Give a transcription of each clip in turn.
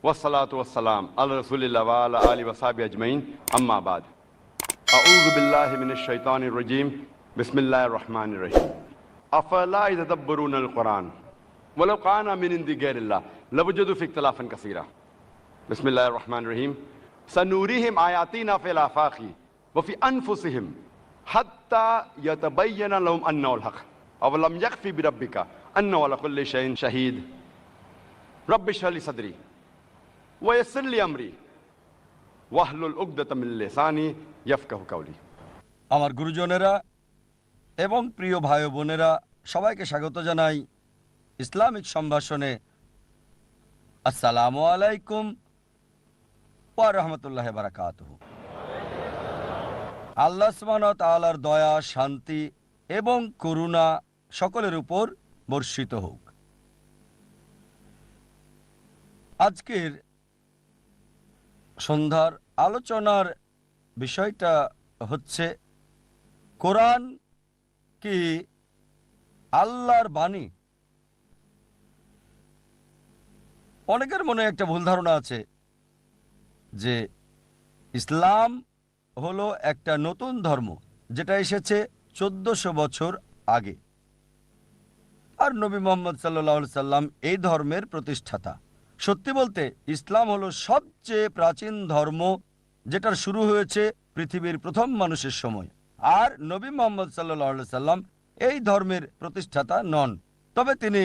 वस्सलातु वस्सलाम अला रसूलिल्लाह व अला आलिहि व सहबिहि अजमईन अम्मा बाद अऊज़ु बिल्लाहि मिनश शैतानिर रजीम बिस्मिल्लाहिर रहमानिर रहीम अफला यतदब्बरूनल कुरान वलौ काना मिन इंदि गैरिल्लाह लवजदू फी इख्तिलाफन कसीरा बिस्मिल्लाहिर रहमानिर रहीम सनूरिहिम आयातिना फिल आफाक़ि व फी अनफुसिहिम हत्ता यतबय्यना लहुम अन्नहुल हक़ अवलम यकफ़ी बिरब्बिका अन्नहु अला कुल्लि शैइन शहीद रब्बि इश्रह ली सदरी वयस्सिर ली अमरी वाहलुल उक़दतम मिन लिसानी यफ़क़हू क़ौली। আমার গুরুজনেরা এবং প্রিয় ভাই ও বোনেরা, সবাইকে স্বাগত জানাই ইসলামিক সম্ভাষণে। আসসালামু আলাইকুম ওয়া রাহমাতুল্লাহি ওয়া বারাকাতুহু। আল্লাহ সুবহানাহু ওয়া তাআলার দয়া, শান্তি এবং করুণা সকলের উপর বর্ষিত হোক। আজকের সন্ধ্যার আলোচনার বিষয়টা হচ্ছে কোরআন কি আল্লাহর বাণী? অনেকের মনে একটা ভুল ধারণা আছে যে ইসলাম হলো একটা নতুন ধর্ম যেটা এসেছে 1400 বছর আগে, আর নবী মুহাম্মদ সাল্লাল্লাহু আলাইহি সাল্লাম এই ধর্মের প্রতিষ্ঠাতা। সত্যি বলতে ইসলাম হলো সবচেয়ে প্রাচীন ধর্ম, যেটার শুরু হয়েছে পৃথিবীর প্রথম মানুষের সময়। আর নবী মুহাম্মদ সাল্লাল্লাহু আলাইহি সাল্লাম এই ধর্মের প্রতিষ্ঠাতা নন, তবে তিনি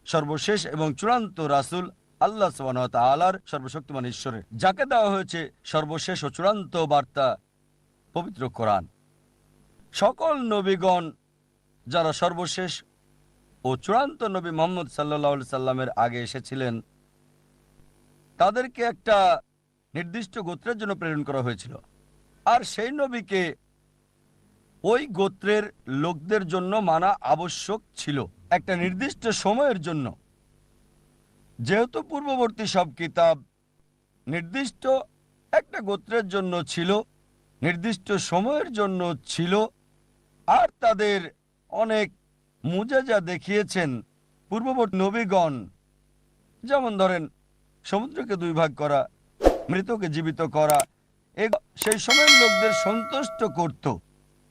সর্বশেষ এবং চূড়ান্ত রাসূল, আল্লাহ সুবহানাহু ওয়া তাআলার সর্বশক্তিমান ঈশ্বরের, যাকে দেওয়া হয়েছে সর্বশেষ ও চূড়ান্ত বার্তা পবিত্র কোরআন। সকল নবীগণ যারা সর্বশেষ ও চূড়ান্ত নবী মুহাম্মদ সাল্লাল্লাহু আলাইহি সাল্লামের আগে এসেছিলেন, তাদেরকে একটা নির্দিষ্ট গোত্রের জন্য প্রেরণ করা হয়েছিল, আর সেই নবীকে ওই গোত্রের লোকদের জন্য মানা আবশ্যক ছিল একটা নির্দিষ্ট সময়ের জন্য। যেহেতু পূর্ববর্তী সব কিতাব নির্দিষ্ট একটা গোত্রের জন্য ছিল, নির্দিষ্ট সময়ের জন্য ছিল, আর তাদের অনেক মুজিজা দেখিয়েছেন পূর্ববর্তী নবীগণ, যেমন ধরেন সমুদ্রকে দুই ভাগ করা, মৃতকে জীবিত করা, সেই সময়ের লোকদের সন্তুষ্ট করত।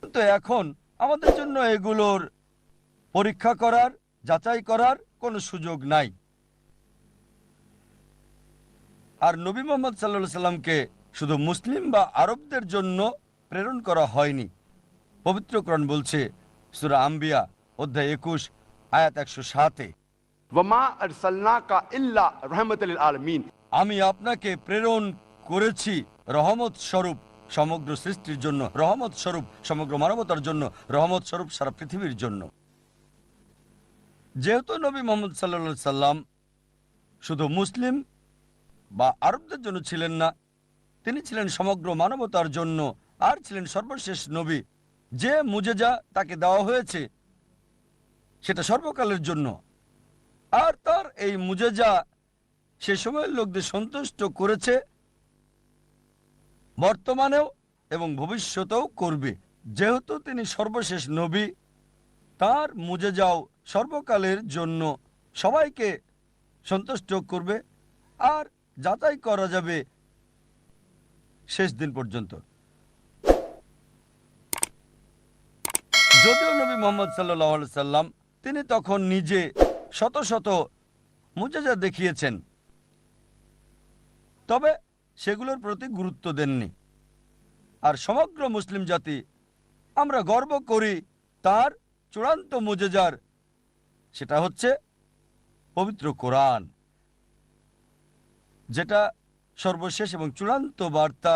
কিন্তু এখন আমাদের জন্য এগুলোর পরীক্ষা করার, যাচাই করার কোনো সুযোগ নাই। আর নবী মুহাম্মদ সাল্লাল্লাহু আলাইহি সাল্লামকে শুধু মুসলিম বা আরবদের জন্য প্রেরণ করা হয়নি। পবিত্র কোরআন বলছে সূরা আম্বিয়া অধ্যায় 21 আয়াত 107-এ, ওয়ামা আরসালনাকা ইল্লা রাহমাতাল লিল আলামিন, আমি আপনাকে প্রেরণ করেছি রহমত স্বরূপ সমগ্র সৃষ্টির জন্য, রহমত স্বরূপ সমগ্র মানবতার জন্য, রহমত স্বরূপ সারা পৃথিবীর জন্য। যেহেতু নবী মুহাম্মদ সাল্লাল্লাহু আলাইহি সাল্লাম শুধু মুসলিম বা আরবদের জন্য ছিলেন না, তিনি ছিলেন সমগ্র মানবতার জন্য, আর ছিলেন সর্বশেষ নবী। যে মুজিজা তাকে দেওয়া হয়েছে সেটা সর্বকালের জন্য, আর তার এই মুজিজা সে সময়ের লোকদের সন্তুষ্ট করেছে, বর্তমানেও এবং ভবিষ্যতেও করবে। যেহেতু তিনি সর্বশেষ নবী, তার মুজিজাও সর্বকালের জন্য সবাইকে সন্তুষ্ট করবে, আর যাচাই করা যাবে শেষ দিন পর্যন্ত। যদিও নবী মুহাম্মদ সাল্লাল্লাহু আলাইহি সাল্লাম তিনি তখন নিজে শত শত মুজিজা দেখিয়েছেন, তবে সেগুলোর প্রতি গুরুত্ব দেননি। আর সমগ্র মুসলিম জাতি আমরা গর্ব করি তার চূড়ান্ত মুজিজার, সেটা হচ্ছে পবিত্র কোরআন, যেটা সর্বশেষ এবং চূড়ান্ত বার্তা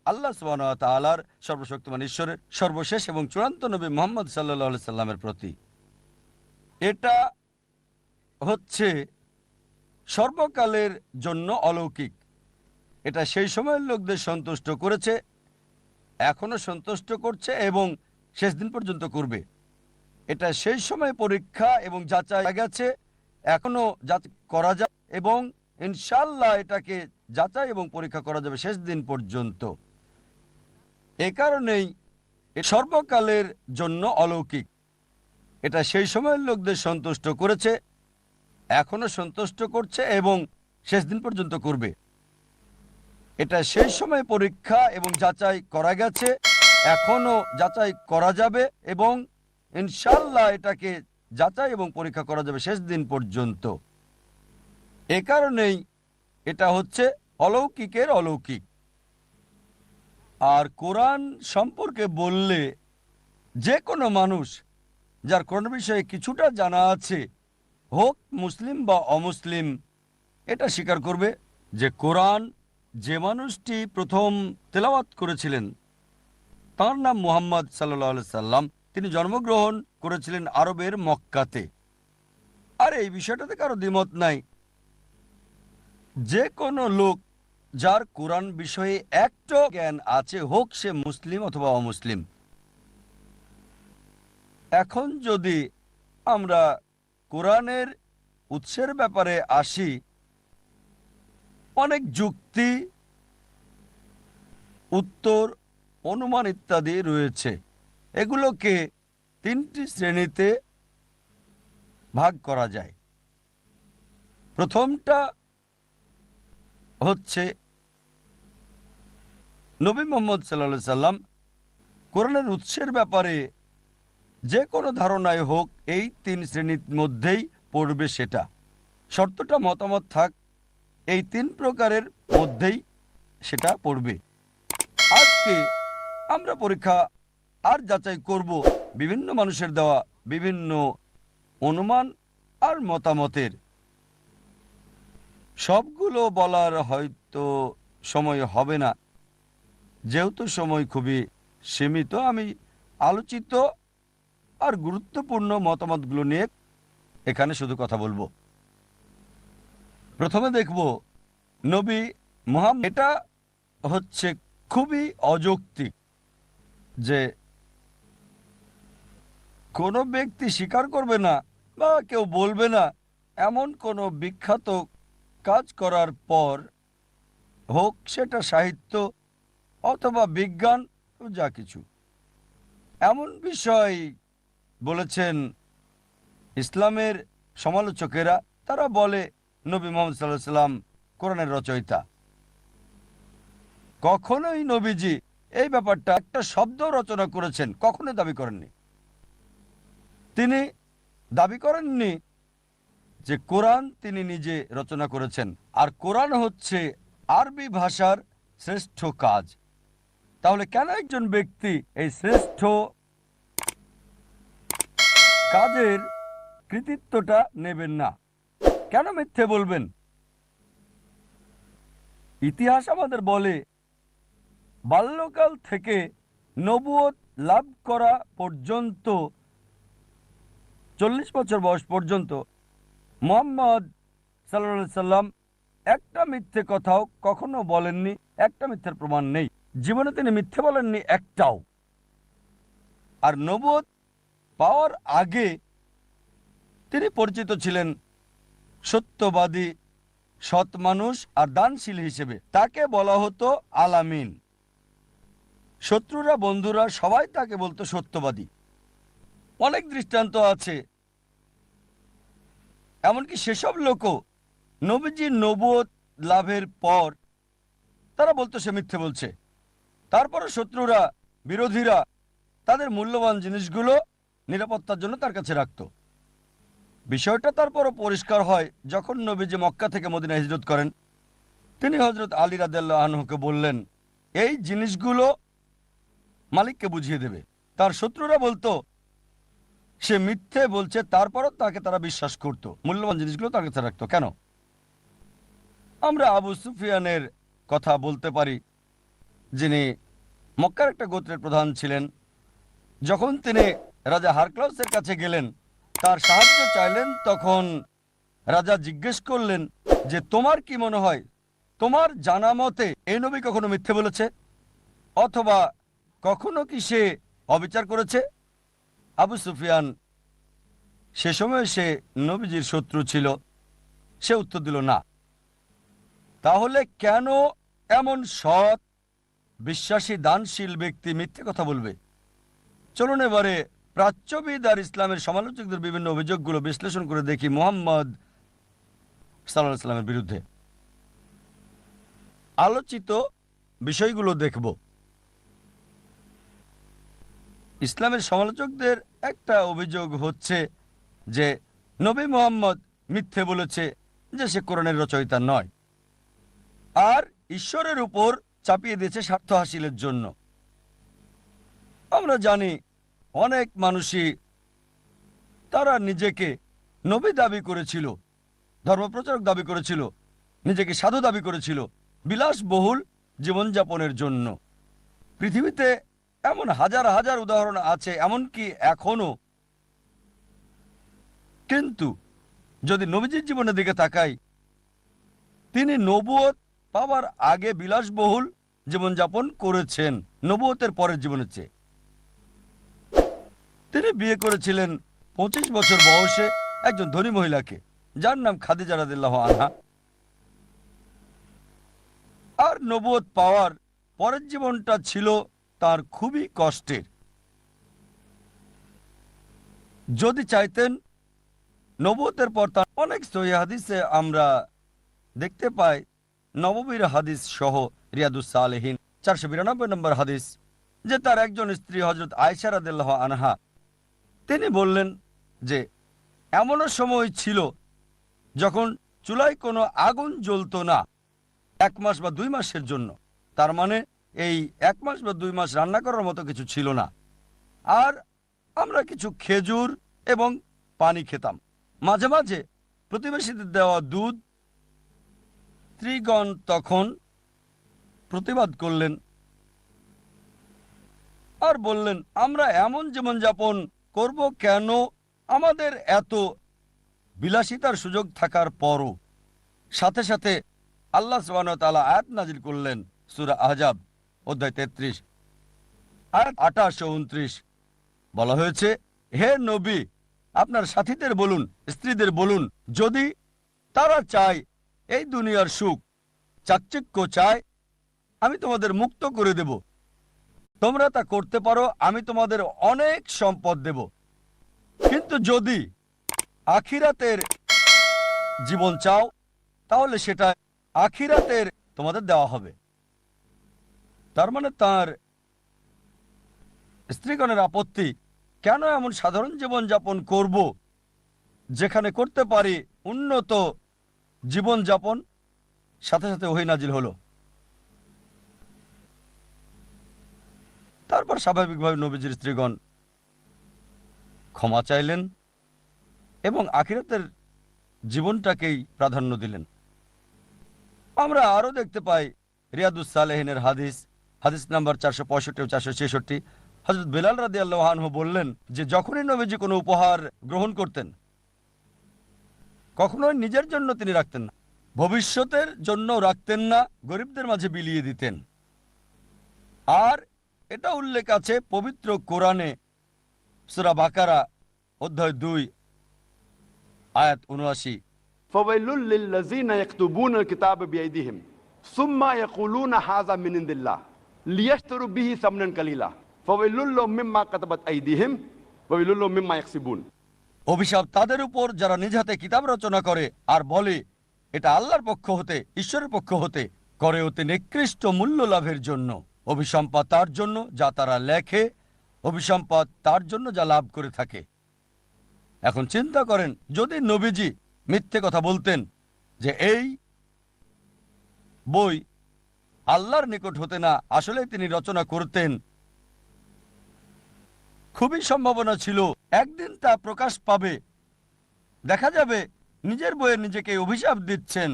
আল্লাহ সুবহানাহু ওয়া তাআলার সর্বশক্তিমান ঈশ্বরের সর্বশেষ এবং চূড়ান্ত নবী মুহাম্মদ সাল্লাল্লাহু আলাইহি সাল্লামের প্রতি। এটা হচ্ছে সর্বকালের জন্য অলৌকিক। এটা সেই সময়ের লোকদের সন্তুষ্ট করেছে, এখনো সন্তুষ্ট করছে এবং শেষ দিন পর্যন্ত করবে। এটা সেই সময় পরীক্ষা এবং যাচাই গেছে, এখনো যাচাই করা যায় এবং ইনশাআল্লাহ এটাকে যাচাই এবং পরীক্ষা করা যাবে শেষ দিন পর্যন্ত। এ কারণেই সর্বকালের জন্য অলৌকিক। এটা সেই সময়ের লোকদের সন্তুষ্ট করেছে, এখনো সন্তুষ্ট করছে এবং শেষ দিন পর্যন্ত করবে। এটা সেই সময় পরীক্ষা এবং যাচাই করা গেছে, এখনো যাচাই করা যাবে এবং ইনশাল্লাহ এটাকে যাচাই এবং পরীক্ষা করা যাবে শেষ দিন পর্যন্ত। এ কারণেই এটা হচ্ছে অলৌকিকের অলৌকিক। আর কোরআন সম্পর্কে বললে যে কোনো মানুষ যার কোরআন বিষয়ে কিছুটা জানা আছে, হোক মুসলিম বা অমুসলিম, এটা স্বীকার করবে যে কোরআন যে মানুষটি প্রথম তেলাওয়াত করেছিলেন তার নাম মুহাম্মদ সাল্লাল্লাহু সাল্লাম। তিনি জন্মগ্রহণ করেছিলেন আরবের মক্কাতে। আর এই বিষয়টাতে কারো দ্বিমত নাই। যে কোনো লোক যার কোরআন বিষয়ে একটু জ্ঞান আছে, হোক সে মুসলিম অথবা অমুসলিম। এখন যদি আমরা কোরআনের উৎসের ব্যাপারে আসি, অনেক যুক্তি, উত্তর, অনুমান ইত্যাদি রয়েছে। এগুলোকে তিনটি শ্রেণীতে ভাগ করা যায়। প্রথমটা হচ্ছে নবী মুহাম্মদ সাল্লাল্লাহু আলাইহি সাল্লাম কোরআনের উৎসের ব্যাপারে যে কোনো ধারণায় হোক এই তিন শ্রেণীর মধ্যেই পড়বে। সেটা শর্তটা মতামত থাক, এই তিন প্রকারের মধ্যেই সেটা পড়বে। আজকে আমরা পরীক্ষা আর যাচাই করব বিভিন্ন মানুষের দেওয়া বিভিন্ন অনুমান আর মতামতের। সবগুলো বলার হয়তো সময় হবে না, যেহেতু সময় খুবই সীমিত। আমি আলোচিত আর গুরুত্বপূর্ণ মতামতগুলো নিয়ে এখানে শুধু কথা বলবো। প্রথমে দেখব নবী মুহাম্মদ। এটা হচ্ছে খুবই অযৌক্তিক যে কোনো ব্যক্তি স্বীকার করবে না বা কেউ বলবে না এমন কোনো বিখ্যাত কাজ করার পর, হোক সেটা সাহিত্য অথবা বিজ্ঞান, যা কিছু এমন বিষয় বলেছেন ইসলামের সমালোচকেরা। তারা বলে নবী মুহাম্মদ সাল্লাল্লাহু আলাইহি সাল্লাম কোরআনের রচয়িতা। কখনোই নবীজি এই ব্যাপারটা একটা শব্দ রচনা করেছেন কখনোই দাবি করেননি। তিনি দাবি করেননি যে কোরআন তিনি নিজে রচনা করেছেন। আর কোরআন হচ্ছে আরবি ভাষার শ্রেষ্ঠ কাজ। তাহলে কেন একজন ব্যক্তি এই শ্রেষ্ঠ কাজের কৃতিত্বটা নেবেন না? কেন মিথ্যে বলবেন? ইতিহাস আমাদের বলে বাল্যকাল থেকে নবুয়ত লাভ করা পর্যন্ত 40 বছর বয়স পর্যন্ত মুহাম্মদ সাল্লাল্লাহু আলাইহি সাল্লাম একটা মিথ্যে কথাও কখনো বলেননি। একটা মিথ্যের প্রমাণ নেই। জীবনে তিনি মিথ্যে বলেননি একটাও। আর নবুয়ত পাওয়ার আগে তিনি পরিচিত ছিলেন সত্যবাদী, সৎ মানুষ আর দানশীল হিসেবে। তাকে বলা হতো আলামিন। শত্রুরা, বন্ধুরা সবাই তাকে বলতো সত্যবাদী। অনেক দৃষ্টান্ত আছে। এমনকি সেসব লোকও নবীজির নবুয়ত লাভের পর তারা বলতো সে মিথ্যে বলছে। তারপরে শত্রুরা, বিরোধীরা তাদের মূল্যবান জিনিসগুলো নিরাপত্তার জন্য তার কাছে রাখত। বিষয়টা তারপরও পরিষ্কার হয় যখন নবীজি মক্কা থেকে মদিনা হিজরত করেন। তিনি হযরত আলী রাদিয়াল্লাহু আনহুকে বললেন এই জিনিসগুলো মালিককে বুঝিয়ে দেবে। তার শত্রুরা বলতো সে মিথ্যে বলছে, তারপরও তাকে তারা বিশ্বাস করত, মূল্যবান জিনিসগুলো তার কাছে রাখতো। কেন? আমরা আবু সুফিয়ানের কথা বলতে পারি, যিনি মক্কার একটা গোত্রের প্রধান ছিলেন। যখন তিনি রাজা হারক্লাউসের কাছে গেলেন, তার সাহায্য চাইলেন, তখন রাজা জিজ্ঞেস করলেন যে তোমার কি মনে হয়, তোমার জানা মতে এই নবী কখনো মিথ্যে বলেছে অথবা কখনো কি সে অবিচার করেছে? আবু সুফিয়ান সে সময় সে নবীজির শত্রু ছিল। সে উত্তর দিল না। তাহলে কেন এমন সৎ, বিশ্বাসী, দানশীল ব্যক্তি মিথ্যে কথা বলবে? চলুন এবারে প্রাচ্যবিদ আর ইসলামের সমালোচকদের বিভিন্ন অভিযোগগুলো বিশ্লেষণ করে দেখি মুহাম্মদ সাল্লাল্লাহু আলাইহি সাল্লামের বিরুদ্ধে। আলোচিত বিষয়গুলো দেখব। ইসলামের সমালোচকদের একটা অভিযোগ হচ্ছে যে নবী মুহাম্মদ মিথ্যে বলেছে যে সে কোরআনের রচয়িতা নয়, আর ঈশ্বরের উপর চাপিয়ে দিয়েছে স্বার্থ হাসিলের জন্য। আমরা জানি অনেক মানুষই তারা নিজেকে নবী দাবি করেছিল, ধর্মপ্রচারক দাবি করেছিল, নিজেকে সাধু দাবি করেছিল বিলাসবহুল জীবনযাপনের জন্য। পৃথিবীতে এমন হাজার হাজার উদাহরণ আছে, এমনকি এখনো। কিন্তু যদি নবীজির জীবনের দিকে তাকাই, তিনি নবুয়ত পাওয়ার আগে বিলাসবহুল জীবনযাপন করেছেন নবুয়তের পরের জীবনের চেয়ে। তিনি বিয়ে করেছিলেন 25 বছর বয়সে একজন ধনী মহিলাকে, যার নাম খাদিজা রাদিয়াল্লাহু আনহা। আর নবুয়ত পাওয়ার পরের জীবনটা ছিল তার খুবই কষ্টের। যদি চাইতেন, নবুয়তের পর তার অনেক সহিহ হাদিসে আমরা দেখতে পাই, নববীর হাদিস সহ রিয়াদুস সালেহিন 492 নম্বর হাদিস, যে তার একজন স্ত্রী হযরত আয়েশা রাদিয়াল্লাহু আনহা তিনি বললেন যে এমনও সময় ছিল যখন চুলায় কোনো আগুন জ্বলতো না 1 মাস বা 2 মাসের জন্য। তার মানে এই 1 মাস বা 2 মাস রান্না করার মতো কিছু ছিল না। আর আমরা কিছু খেজুর এবং পানি খেতাম, মাঝে মাঝে প্রতিবেশীদের দেওয়া দুধ। স্ত্রীগণ তখন প্রতিবাদ করলেন আর বললেন, আমরা এমন জীবনযাপন করব কেন? আমাদের এত বিলাসিতার সুযোগ থাকার পরও। সাথে সাথে আল্লাহ সুবহানাহু ওয়া তাআলা আয়াত নাজিল করলেন, সূরা আহজাব অধ্যায় 33 আয়াত 28 ও 29। বলা হয়েছে, হে নবী, আপনার সাথীদের বলুন, স্ত্রীদের বলুন, যদি তারা চায় এই দুনিয়ার সুখ, চাকচিক্য চায়, আমি তোমাদের মুক্ত করে দেব। তোমরা তা করতে পারো, আমি তোমাদের অনেক সম্পদ দেব। কিন্তু যদি আখিরাতের জীবন চাও, তাহলে সেটা আখিরাতের তোমাদের দেওয়া হবে। তার মানে তার স্ত্রীগণের আপত্তি, কেন এমন সাধারণ জীবনযাপন করব যেখানে করতে পারি উন্নত জীবনযাপন? সাথে সাথে ওহী নাজিল হলো। তারপর স্বাভাবিকভাবে নবীজির স্ত্রীগণ ক্ষমা চাইলেন এবং আখিরাতের জীবনটাকেই প্রাধান্য দিলেন। আমরা আরো দেখতে পাই রিয়াদুস সালেহিনের হাদিস, হাদিস নাম্বার 465 ও 466। হযরত বেলাল রাদিয়াল্লাহু আনহু বললেন যে যখনই নবীজি কোনো উপহার গ্রহণ করতেন, কখনোই নিজের জন্য তিনি রাখতেন না, ভবিষ্যতের জন্য রাখতেন না, গরিবদের মাঝে বিলিয়ে দিতেন। আর এটা উল্লেখ আছে পবিত্র কোরআনে, সূরা বাকারা অধ্যায় 2 আয়াত 79। فويل للذين يكتبون الكتاب بأيديهم ثم يقولون هذا من عند الله ليشتروا به ثمنا قليلا فويل لهم مما كتبت أيديهم وويل لهم مما يكسبون। অভিশাপ তাদের উপর যারা নিজ হাতে কিতাব রচনা করে আর বলে এটা আল্লাহর পক্ষ হতে, ঈশ্বরের পক্ষ হতে, করে অতি নিকৃষ্ট মূল্য লাভের জন্য। অভিসম্পাদ তার জন্য যা তারা লেখে, অভিসম্পাদ তার জন্য যা লাভ করে থাকে। এখন চিন্তা করেন, যদি নবীজি মিথ্যে কথা বলতেন যে এই বই আল্লাহর নিকট হতে না, আসলে তিনি রচনা করতেন, খুবই সম্ভাবনা ছিল একদিন তা প্রকাশ পাবে। দেখা যাবে নিজের বইয়ে নিজেকে অভিশাপ দিচ্ছেন।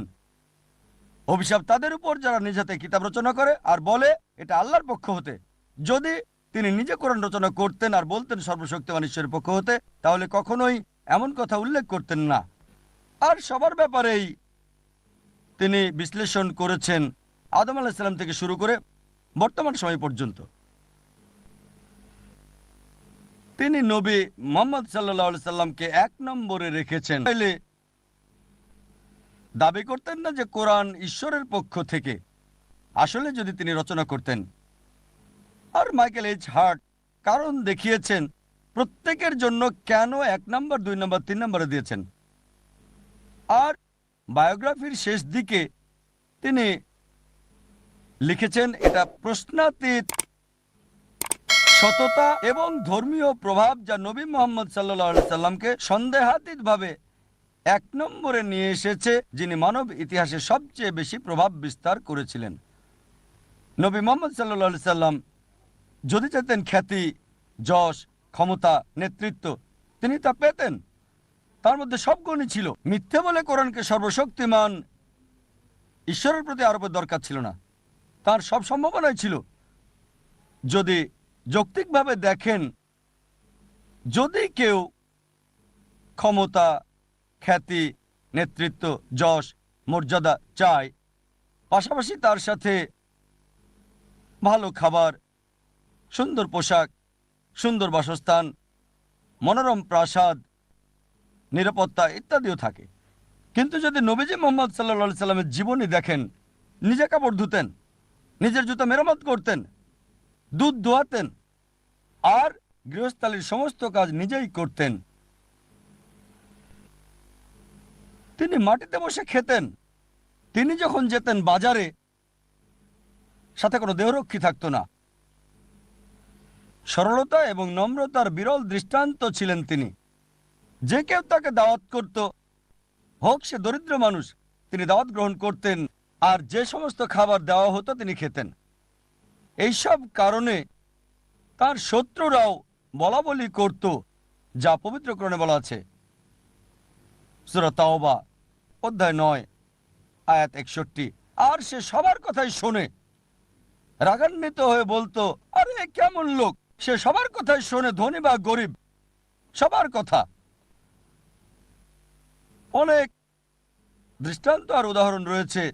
অভিশাপ তাদের উপর যারা নিজ হাতে কিতাব রচনা করে আর বলে এটা আল্লাহর পক্ষ হতে। যদি তিনি নিজে কোরআন রচনা করতেন আর বলতেন সর্বশক্তিমান ঈশ্বরের পক্ষ হতে, তাহলে কখনোই এমন কথা উল্লেখ করতেন না। আর সবার ব্যাপারেই তিনি বিশ্লেষণ করেছেন, আদম আলাইহিস সালাম থেকে শুরু করে বর্তমান সময় পর্যন্ত। তিনি নবী মুহাম্মদ সাল্লাল্লাহু আলাইহি সাল্লামকে 1 নম্বরে রেখেছেন। তাইলে দাবি করতেন না যে কোরআন ঈশ্বরের পক্ষ থেকে, আসলে যদি তিনি রচনা করতেন। আর মাইকেল এইচ হার্ট কারণ দেখিয়েছেন প্রত্যেকের জন্য কেন 1 নম্বর, 2 নম্বর, 3 নম্বরে দিয়েছেন। আর বায়োগ্রাফির শেষ দিকে তিনি লিখেছেন এটা প্রশ্নাতীত সততা এবং ধর্মীয় প্রভাব যা নবী মুহাম্মদ সাল্লাল্লাহু আলাইহি সাল্লামকে সন্দেহাতীতভাবে এক নম্বরে নিয়ে এসেছে, যিনি মানব ইতিহাসে সবচেয়ে বেশি প্রভাব বিস্তার করেছিলেন। নবী মুহাম্মদ সাল্লাল্লাহু আলাইহি সাল্লাম যদি চাইতেন খ্যাতি, যশ, ক্ষমতা, নেতৃত্ব, তিনি তা পেতেন। তার মধ্যে সব গুণই ছিল। মিথ্যে বলে কোরআনকে সর্বশক্তিমান ঈশ্বরের প্রতি আরোপের দরকার ছিল না, তার সব সম্ভাবনাই ছিল। যদি যৌক্তিকভাবে দেখেন, যদি কেউ ক্ষমতা, খ্যাতি, নেতৃত্ব, যশ, মর্যাদা চায়, পাশাপাশি তার সাথে ভালো খাবার, সুন্দর পোশাক, সুন্দর বাসস্থান, মনোরম প্রাসাদ, নিরাপত্তা ইত্যাদিও থাকে, কিন্তু যদি নবীজি মুহাম্মদ সাল্লাল্লাহু আলাইহি সাল্লামের জীবনী দেখেন, নিজে কাপড় ধুতেন, নিজের জুতো মেরামত করতেন, দুধ দোয়াতেন, আর গৃহস্থালির সমস্ত কাজ নিজেই করতেন। তিনি মাটিতে বসে খেতেন। তিনি যখন যেতেন বাজারে, সাথে কোনো দেহরক্ষী থাকতো না। সরলতা এবং নম্রতার বিরল দৃষ্টান্ত ছিলেন তিনি। যে কেউ তাকে দাওয়াত করত, হোক সে দরিদ্র মানুষ, তিনি দাওয়াত গ্রহণ করতেন, আর যে সমস্ত খাবার দেওয়া হতো তিনি খেতেন। এইসব কারণে তার শত্রুরাও বলা বলি করত, যা পবিত্র কোরআনে বলা আছে, সূরা তাওবা অধ্যায় 9 আয়াত 61। আর সে সবার কথাই শোনে, রাগান্বিত হয়ে বলতো, আরে কেমন লোক, সে সবার কথাই শোনে, ধনী বা গরিব, সবার কথা। অনেক দৃষ্টান্ত আর উদাহরণ রয়েছে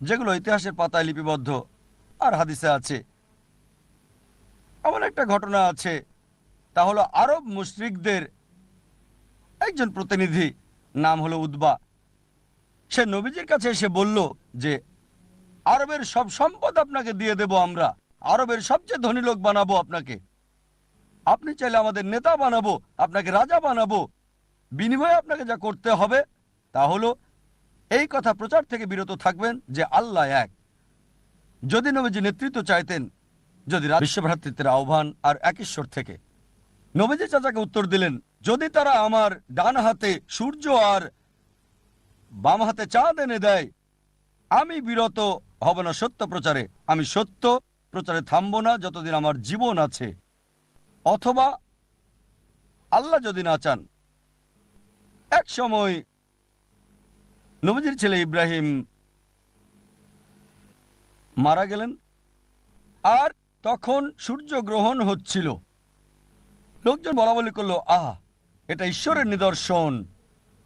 যেগুলো ইতিহাসের পাতায় লিপিবদ্ধ আর হাদিসে আছে। এমন একটা ঘটনা আছে, তা হলো আরব মুশরিকদের একজন প্রতিনিধি, নাম হলো উতবা। সে নবীজির কাছে এসে বলল যে আরবের সব সম্পদ আপনাকে দিয়ে দেব, আমরা আরবের সবচেয়ে ধনী লোক বানাবো আপনাকে, আপনি চাইলে আমাদের নেতা বানাবো, আপনাকে রাজা বানাবো, বিনিময়ে আপনাকে যা করতে হবে তা হলো এই কথা প্রচার থেকে বিরত থাকবেন যে আল্লাহ এক। যদি নবীজি নেতৃত্ব চাইতেন, যদি বিশ্বভ্রাতৃত্বের আহ্বান আর এক ঈশ্বর থেকে, নবীজি চাচাকে উত্তর দিলেন, যদি তারা আমার ডান হাতে সূর্য আর বাম হাতে চাঁদ এনে দেয়, আমি বিরত হব না সত্য প্রচারে, আমি সত্য প্রচারে থামব না যতদিন আমার জীবন আছে। অথবা আল্লাহ যদি না চান, এক সময় নবীজির ছেলে ইব্রাহিম মারা গেলেন, আর তখন সূর্য গ্রহণ হচ্ছিল। লোকজন বলা বলি করলো, আহ, এটা ঈশ্বরের নিদর্শন,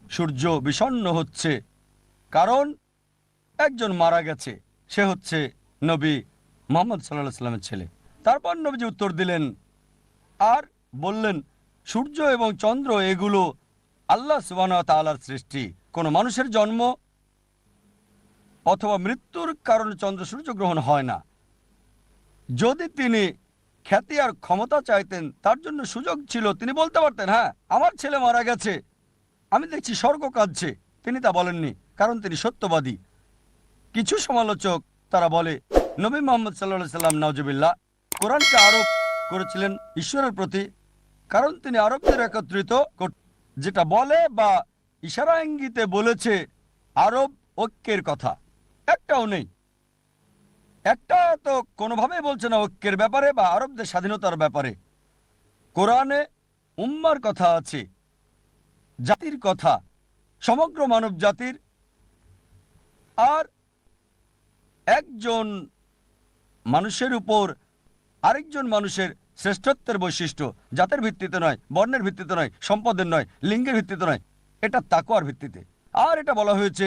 সূর্য বিষণ্ণ হচ্ছে, কারণ একজন মারা গেছে, সে হচ্ছে নবী মুহাম্মদ সাল্লাল্লাহু আলাইহি সাল্লামের ছেলে। তারপর নবীজি উত্তর দিলেন আর বললেন, সূর্য এবং চন্দ্র এগুলো আল্লাহ সুবহানাহু ওয়া তাআলার সৃষ্টি, কোনো মানুষের জন্ম অথবা মৃত্যুর কারণে চন্দ্র সূর্য গ্রহণ হয় না। যদি তিনি খ্যাতি আর ক্ষমতা চাইতেন, তার জন্য সুযোগ ছিল, তিনি বলতে পারতেন, হ্যাঁ আমার ছেলে মারা গেছে, আমি দেখছি স্বর্গ কাঁদছে। তিনি তা বলেননি, কারণ তিনি সত্যবাদী। কিছু সমালোচক তারা বলে নবী মুহাম্মদ সাল্লাল্লাহু আলাইহি সাল্লাম নাউজুবিল্লাহ কোরআনকে আরোপ করেছিলেন ঈশ্বরের প্রতি, কারণ তিনি আরবদের একত্রিত যেটা বলে বা ইশারা ইঙ্গিতে বলেছে আরব ঐক্যের কথা, একটাও নেই। একটা তো কোনোভাবেই বলছে না ঐক্যের ব্যাপারে বা আরবদের স্বাধীনতার ব্যাপারে। কোরআনে উম্মার কথা আছে, জাতির কথা, সমগ্র মানব জাতির। আর একজন মানুষের উপর আরেকজন মানুষের শ্রেষ্ঠত্বের বৈশিষ্ট্য জাতের ভিত্তিতে নয়, বর্ণের ভিত্তিতে নয়, সম্পদের নয়, লিঙ্গের ভিত্তিতে নয়, এটা তাকওয়ার ভিত্তিতে। আর এটা বলা হয়েছে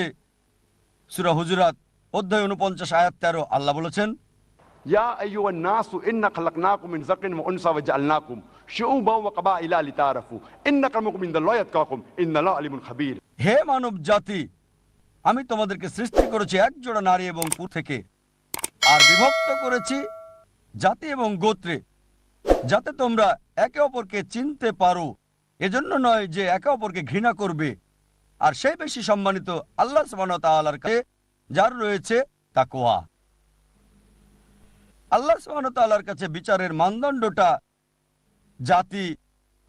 সূরা হুজুরাত অধ্যায় 49 আয়াত 13। আল্লাহ বলেছেন, ইয়া আইয়ুহান নাসু ইন্না খালাকনাকুম মিন যাকরিন ওয়া উনসা ওয়া জাআলনাকুম শুউবান ওয়া কাবাইলা লিতারাফু ইন্না আক্রামাকুম ইনদাল্লাহি আতকাকুম ইন্নাল্লাহা আলিমুন খাবীর। হে মানব জাতি, আমি তোমাদেরকে সৃষ্টি করেছি এক জোড়া নারী এবং পুরুষ থেকে, আর বিভক্ত করেছি জাতি এবং গোত্রে, যাতে তোমরা একে অপরকে চিনতে পারো। এজন্য নয় যে একে অপরকে ঘৃণা করবে। আর সেই বেশি সম্মানিত আল্লাহ সুবহানাহু ওয়া তাআলার কাছে যার রয়েছে তাকওয়া। আল্লাহ সুবহানাহু ওয়া তাআলার কাছে বিচারের মানদণ্ডটা জাতি,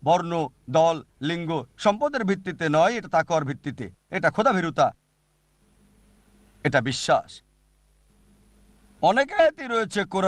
বর্ণ, দল, লিঙ্গ, সম্পদের ভিত্তিতে নয়, এটা তাকওয়ার ভিত্তিতে। এটা খোদাভীরুতা, এটা বিশ্বাস। অনেক আয়াতই রয়েছে কোরআন